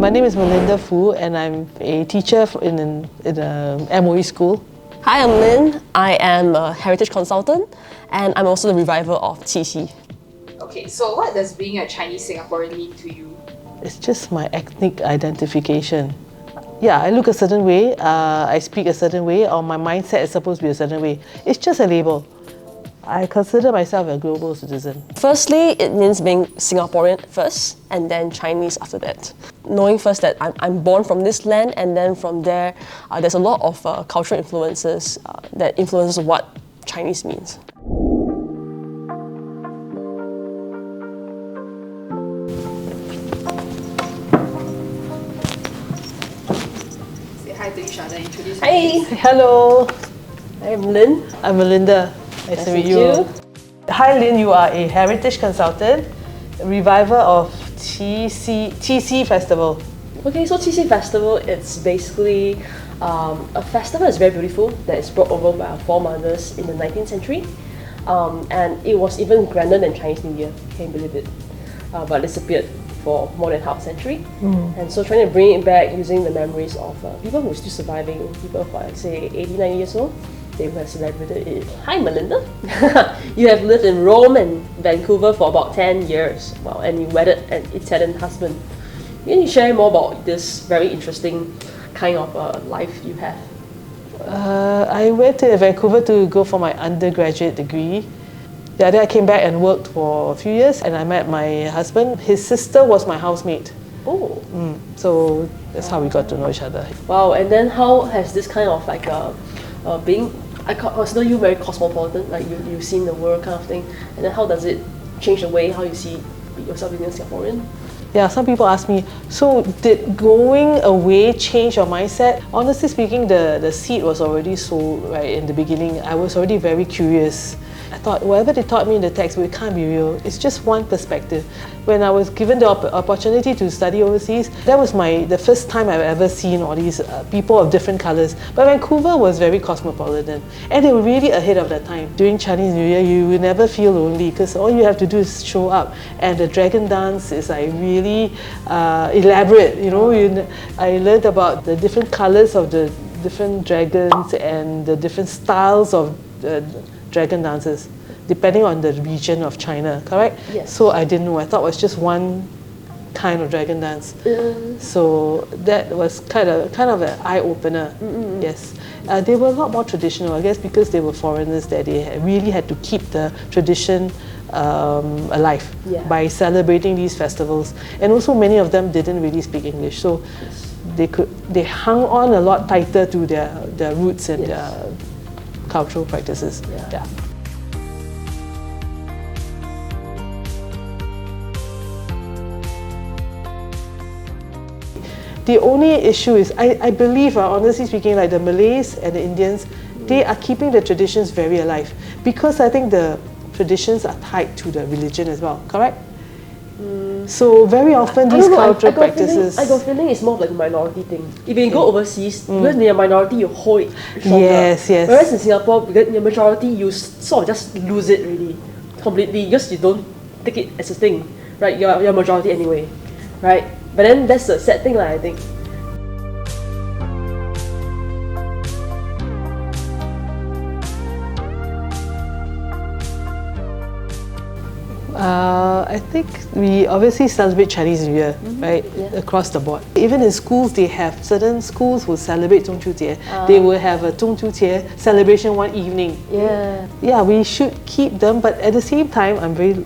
My name is Melinda Fu and I'm a teacher in a MOE school. Hi, I'm Lynn. I am a heritage consultant and I'm also the reviver of Qixi. Okay, so what does being a Chinese Singaporean mean to you? It's just my ethnic identification. Yeah, I look a certain way, I speak a certain way, or my mindset is supposed to be a certain way. It's just a label. I consider myself a global citizen. Firstly, it means being Singaporean first and then Chinese after that. Knowing first that I'm born from this land, and then from there, there's a lot of cultural influences that influences what Chinese means. Say hi to each other, introduce Hey! Hello, I'm Lynn. I'm Melinda. Nice to meet you. Hi Lynn, you are a heritage consultant, reviver of Qixi Festival. Okay, so Qixi Festival, it's basically a festival that's very beautiful that is brought over by our foremothers in the 19th century. And it was even grander than Chinese New Year, can you believe it? But disappeared for more than half a century. And so trying to bring it back using the memories of people who are still surviving, people who are, say, 80, 90 years old. They have celebrated it. Hi Melinda! You have lived in Rome and Vancouver for about 10 years. Wow, and you wedded an Italian husband. Can you share more about this very interesting kind of life you have? I went to Vancouver to go for my undergraduate degree. Yeah, then I came back and worked for a few years and I met my husband. His sister was my housemate. Oh! So that's how we got to know each other. Wow, and then how has this kind of like I consider you very cosmopolitan, like you've seen the world kind of thing, and then how does it change the way how you see yourself being a Singaporean? Yeah, some people ask me, so did going away change your mindset? Honestly speaking, the seed was already sold right in the beginning. I was already very curious. I thought whatever they taught me in the textbook, it can't be real. It's just one perspective. When I was given the opportunity to study overseas, that was the first time I've ever seen all these people of different colours. But Vancouver was very cosmopolitan and they were really ahead of their time. During Chinese New Year, you will never feel lonely because all you have to do is show up. And the dragon dance is like really elaborate. You know, I learned about the different colours of the different dragons and the different styles of dragon dances, depending on the region of China, correct? Yes. So I didn't know. I thought it was just one kind of dragon dance. So that was kind of an eye-opener. Yes. They were a lot more traditional, I guess, because they were foreigners that they really had to keep the tradition alive by celebrating these festivals. And also many of them didn't really speak English, so they hung on a lot tighter to their roots and their cultural practices. Yeah. The only issue is, I believe, honestly speaking, like the Malays and the Indians, they are keeping the traditions very alive because I think the traditions are tied to the religion as well, correct? So very often these cultural practices... I got a feeling it's more of like a minority thing. If you go overseas, because you're a minority, you hold it stronger. Yes. Whereas in Singapore, because you're a majority, you sort of just lose it really, completely, because you don't take it as a thing, right? You're a majority anyway, right? But then that's the sad thing, I think. I think we obviously celebrate Chinese New Year, right? Across the board. Even in schools, they have certain schools will celebrate 中秋节. They will have a 中秋节 celebration one evening. Yeah, we should keep them, but at the same time, I'm very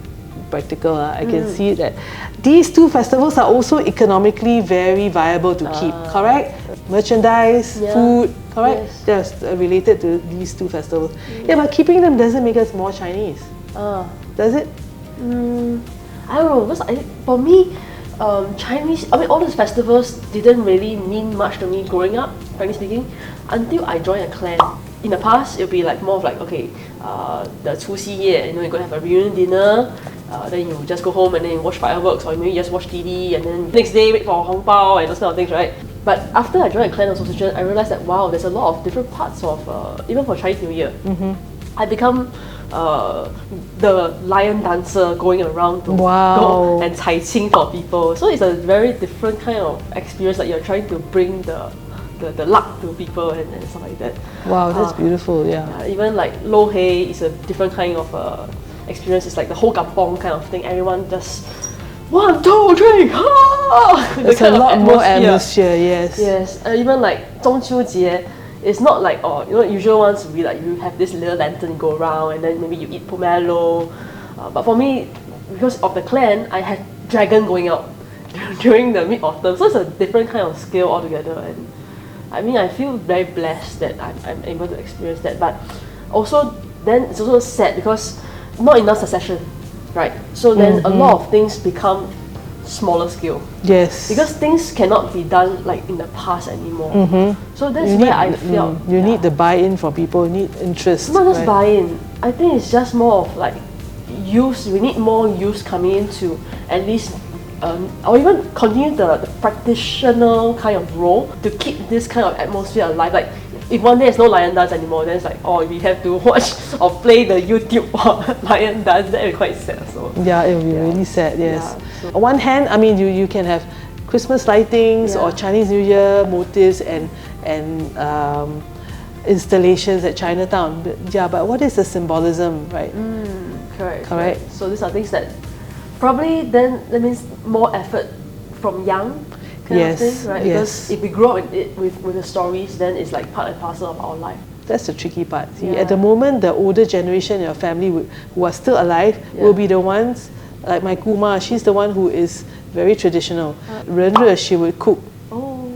practical. I can see that these two festivals are also economically very viable to keep, correct? Merchandise, food, correct? Yes. That's related to these two festivals. Yeah, but keeping them doesn't make us more Chinese. Does it? I don't know, because for me, Chinese, all those festivals didn't really mean much to me growing up, frankly speaking, until I joined a clan. In the past, it would be like more of like, okay, the 除夕夜, you're going to have a reunion dinner, then you just go home and then you watch fireworks, or maybe you just watch TV, and then next day wait for Hong Bao and those kind of things, right? But after I joined a clan association, I realized that wow, there's a lot of different parts of, even for Chinese New Year. I become the lion dancer going around to Wow. go and cai qing for people. So it's a very different kind of experience that you're trying to bring the luck to people and stuff like that. Wow, that's beautiful, yeah. Even like lo hei is a different kind of experience. It's like the whole kampong kind of thing. Everyone just 1, 2, 3, ha! It's a lot more atmosphere, yes. Yes, even like 中秋节, it's not like, usual ones will be like you have this little lantern go around and then maybe you eat pomelo. But for me, because of the clan, I had dragon going out during the mid-autumn. So it's a different kind of scale altogether. And I mean, I feel very blessed that I'm able to experience that. But also, then it's also sad because not enough succession, right? So then a lot of things become smaller scale. Yes. Because things cannot be done like in the past anymore. So that's where I felt you need the buy-in from people. You need interest. not just right? buy-in. I think it's just more of like use. We need more use coming in to at least or even continue the practitioner kind of role to keep this kind of atmosphere alive. Like if one day there's no lion dance anymore, then it's like, oh, we have to watch or play the YouTube for lion dance. That would be quite sad. So Yeah, it will be really sad, yes. Yeah, On one hand, I mean, you can have Christmas lightings or Chinese New Year motifs and installations at Chinatown. But what is the symbolism, right? Correct. So these are things that probably then that means more effort from young kind of thing, right? Because if we grow up with the stories, then it's like part and parcel of our life. That's the tricky part. See, at the moment, the older generation in your family who are still alive will be the ones, like my Kuma, she's the one who is very traditional. 人热, she would cook. Oh,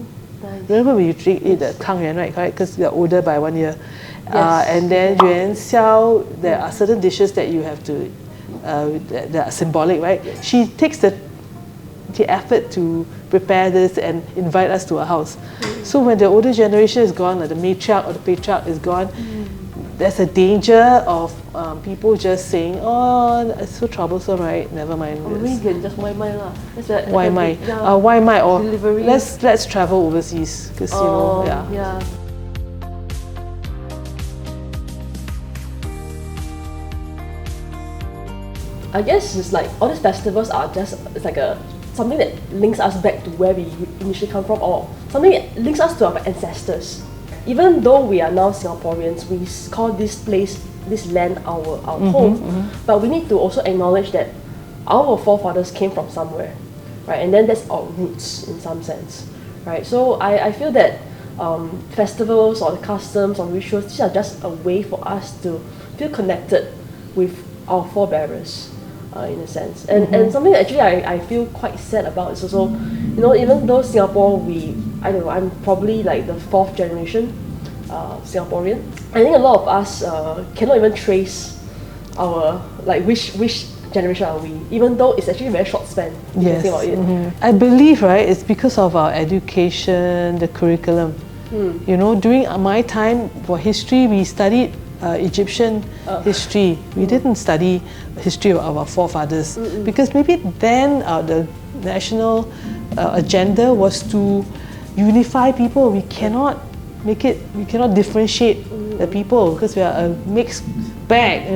nice. Remember when you eat the 汤圆, right? Correct? Because you're older by 1 year. And then 元宵, there are certain dishes that you have to, that are symbolic, right? She takes the effort to prepare this and invite us to her house. So when the older generation is gone, like the matriarch or the patriarch is gone, there's a danger of people just saying, oh, it's so troublesome, right? Never mind Or this. maybe you can just why my lah. Why my? Why my? Or delivery. let's travel overseas because Yeah. I guess it's like all these festivals are just it's like something that links us back to where we initially come from, or something that links us to our ancestors. Even though we are now Singaporeans, we call this place, this land, our home. But we need to also acknowledge that our forefathers came from somewhere, right? And then that's our roots in some sense, right? So I feel that festivals or customs or rituals, these are just a way for us to feel connected with our forebearers. In a sense, and something that actually I feel quite sad about is also, even though Singapore, I'm probably like the 4th generation Singaporean. I think a lot of us cannot even trace our like which generation are we, even though it's actually a very short span. Yes. Think about it. I believe, right, it's because of our education, the curriculum. During my time for history, we studied Egyptian history. We didn't study history of our forefathers because maybe then the national agenda was to unify people. We cannot differentiate the people because we are a mixed bag,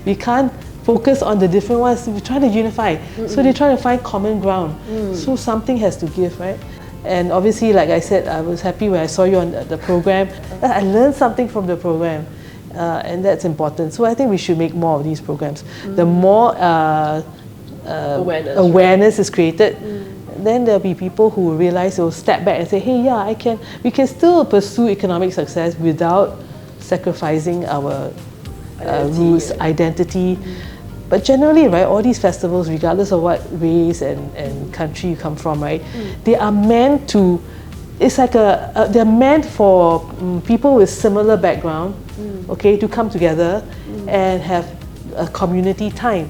We can't focus on the different ones. We're trying to unify. So they're trying to find common ground. So something has to give, right? And obviously, like I said, I was happy when I saw you on the program. I learned something from the program. And that's important. So I think we should make more of these programs. The more awareness is created, then there'll be people who will realize, they'll step back and say, hey, we can still pursue economic success without sacrificing our roots, identity. But generally, right, all these festivals, regardless of what race and country you come from, right, they are meant to, it's like they're meant for people with similar background, okay, to come together and have a community time,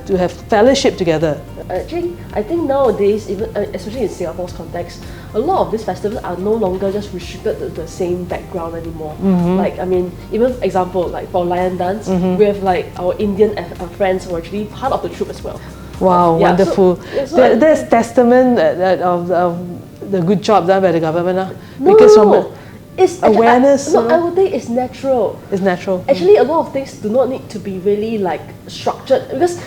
to have fellowship together. Actually, I think nowadays, even especially in Singapore's context, a lot of these festivals are no longer just restricted to the same background anymore. Like, I mean, even example, like for Lion Dance, we have like our Indian friends who are actually part of the troupe as well. Wow, wonderful. So that's testament of the good job done by the government. No, Because It's awareness. I would think it's natural. It's natural. Actually, a lot of things do not need to be really like structured because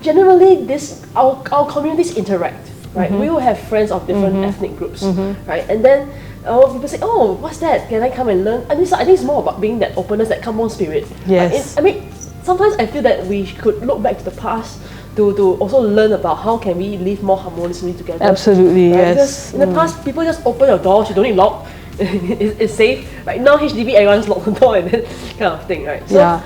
generally our communities interact, right? We will have friends of different ethnic groups, right? And then people say, "Oh, what's that? Can I come and learn?" And I think it's more about being that openness, that come on spirit. Yes. I mean, sometimes I feel that we could look back to the past to also learn about how can we live more harmoniously together. Absolutely, right? yes. Because in the past, people just open your doors, you don't need lock. It's safe. Right now, HDB, everyone's locked the door and then kind of thing, right? So, yeah.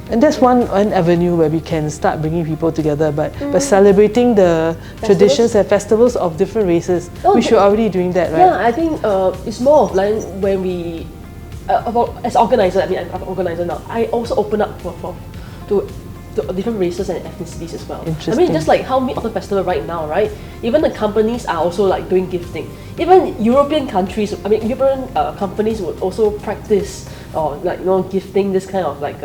And that's one avenue where we can start bringing people together, but celebrating the traditions and festivals of different races. We should already doing that, right? Yeah, I think it's more of like when we, as organizer, I mean, I'm an organizer now, I also open up to different races and ethnicities as well. I mean, just like how Mid-Autumn Festival right now, right? Even the companies are also like doing gifting. Even European countries, I mean, European companies would also practice or like gifting this kind of like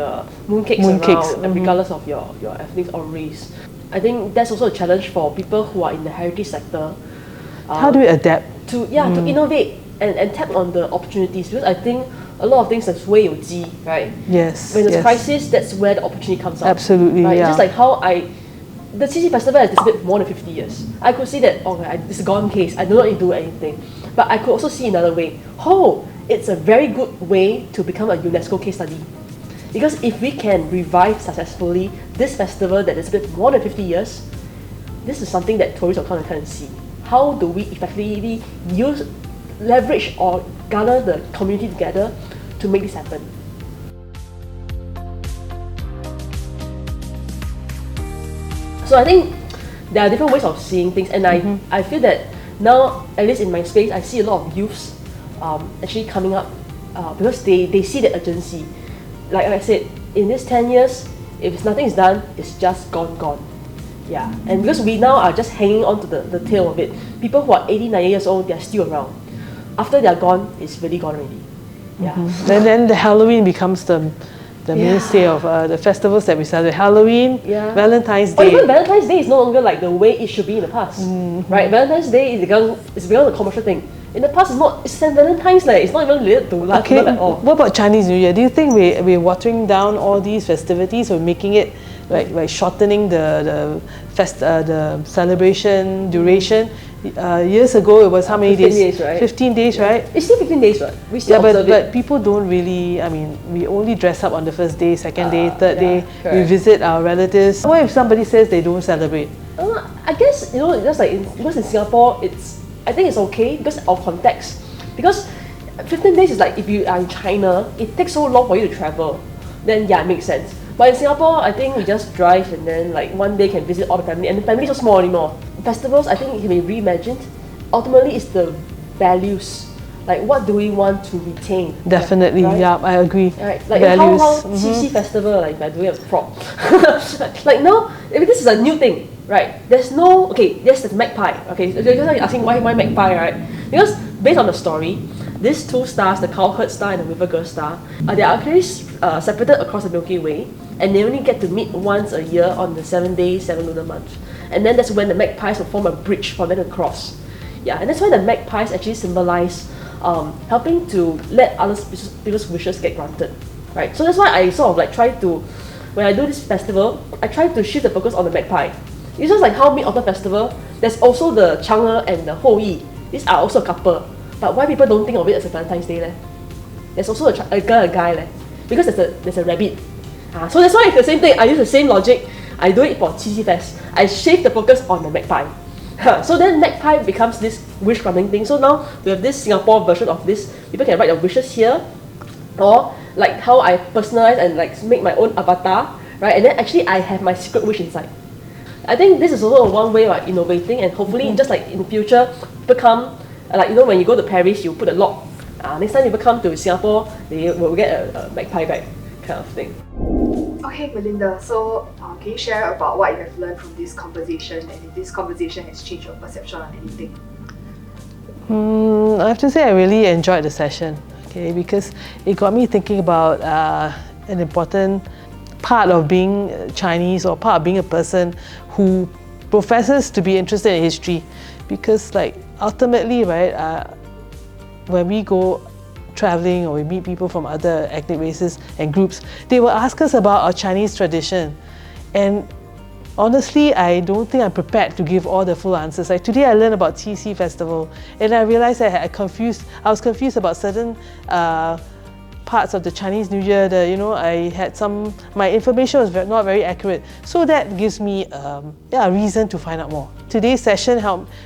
mooncakes around, regardless of your ethnic or race. I think that's also a challenge for people who are in the heritage sector. How do we adapt? To innovate and tap on the opportunities, because I think a lot of things that's 会有机, right? Yes. When there's crisis, that's where the opportunity comes out. Absolutely, right? yeah. Just like how the CC Festival has existed more than 50 years. I could see that, it's a gone case, I do not need to do anything. But I could also see another way. It's a very good way to become a UNESCO case study. Because if we can revive successfully this festival that has been more than 50 years, this is something that tourists will come and kind of see. How do we effectively leverage or gather the community together to make this happen? So I think there are different ways of seeing things, and I feel that now, at least in my space, I see a lot of youths actually coming up because they see the urgency. Like I said, in this 10 years, if nothing is done, it's just gone. Yeah, and because we now are just hanging on to the tail of it. People who are 80, 90 years old, they're still around. After they're gone, it's really gone already. Yeah. And then the Halloween becomes the mainstay of the festivals that we celebrate. Halloween, Valentine's Day. Even Valentine's Day is no longer like the way it should be in the past. Right? Valentine's Day is become a commercial thing. In the past, it's St. Valentine's Day. It's not even related to love at all. What about Chinese New Year? Do you think we're watering down all these festivities or making it like shortening the celebration duration? Years ago, it was how many 15 days, right? 15 days, right? It's still 15 days, right? We still observe but people don't really, I mean, we only dress up on the first day, second day, third day, correct. we visit our relatives. What if somebody says they don't celebrate? I guess, just like because in Singapore, I think it's okay because of context. Because 15 days is like if you are in China, it takes so long for you to travel. Then it makes sense. But in Singapore, I think we just drive and then like one day can visit all the family, and the family is so small anymore. Festivals, I think it can be reimagined. Ultimately, it's the values. Like, what do we want to retain? Definitely, right? Yeah, I agree. Right, like values. how CC Festival, like by doing a prop. Like now, this is a new thing, right? There's the magpie. Okay, so you're asking why magpie, right? Because based on the story, these two stars, the Cowherd star and the River Girl star, they are actually separated across the Milky Way, and they only get to meet once a year on the 7 days, 7 lunar months. And then that's when the magpies will form a bridge for them to cross. Yeah, and that's why the magpies actually symbolize helping to let other people's wishes get granted, right? So that's why I sort of like try to, when I do this festival, I try to shift the focus on the magpie. It's just like how Mid-Autumn Festival, there's also the Chang'e and the Hou Yi. These are also a couple. But why people don't think of it as a Valentine's Day leh? There's also a girl, a guy leh. Because there's a rabbit. So that's why it's the same thing. I use the same logic. I do it for CC Fest. I shift the focus on the magpie. So then magpie becomes this wish granting thing. So now we have this Singapore version of this. People can write their wishes here, or like how I personalize and like make my own avatar, right? And then actually I have my secret wish inside. I think this is also one way of innovating, and hopefully just like in the future, become like when you go to Paris, you put a lock. Next time you come to Singapore, they will get a magpie bag kind of thing. Okay, Melinda, so can you share about what you have learned from this conversation, and if this conversation has changed your perception on anything? I have to say I really enjoyed the session, okay, because it got me thinking about an important part of being Chinese, or part of being a person who professes to be interested in history, because like ultimately, right, when we go traveling or we meet people from other ethnic races and groups, they will ask us about our Chinese tradition. And honestly, I don't think I'm prepared to give all the full answers. Like today I learned about TC Festival and I realized I was confused about certain parts of the Chinese New Year. My information was not very accurate. So that gives me a reason to find out more. Today's session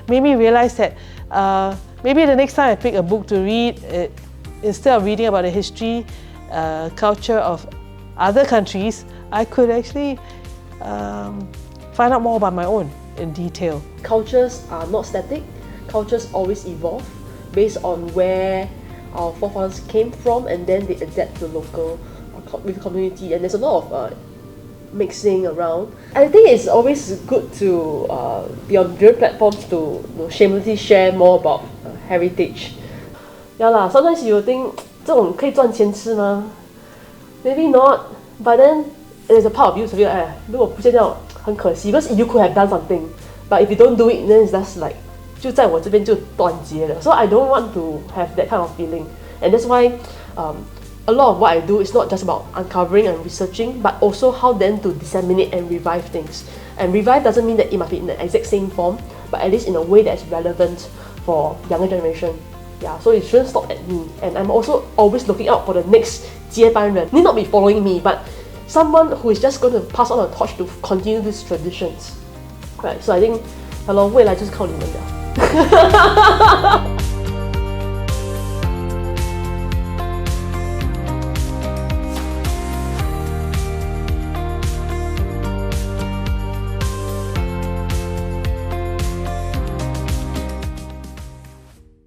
made me realize that maybe the next time I pick a book to read, instead of reading about the history, culture of other countries, I could actually find out more about my own in detail. Cultures are not static. Cultures always evolve based on where our forefathers came from, and then they adapt to the local with the community. And there's a lot of mixing around. I think it's always good to be on different platforms to shamelessly share more about heritage. Yeah lah, sometimes you think 这种可以赚钱吃吗？ Maybe not, but then there's a part of you to feel 如果不见掉很可惜 because you could have done something, but if you don't do it, then it's just like 就在我这边就断绝了. So I don't want to have that kind of feeling, and that's why a lot of what I do is not just about uncovering and researching, but also how then to disseminate and revive things. And revive doesn't mean that it must be in the exact same form, but at least in a way that's relevant for younger generation. Yeah, so it shouldn't stop at me. And I'm also always looking out for the next 接班人. Need not be following me, but someone who is just going to pass on a torch to continue these traditions. Right, so I think, 未来就是靠你们的。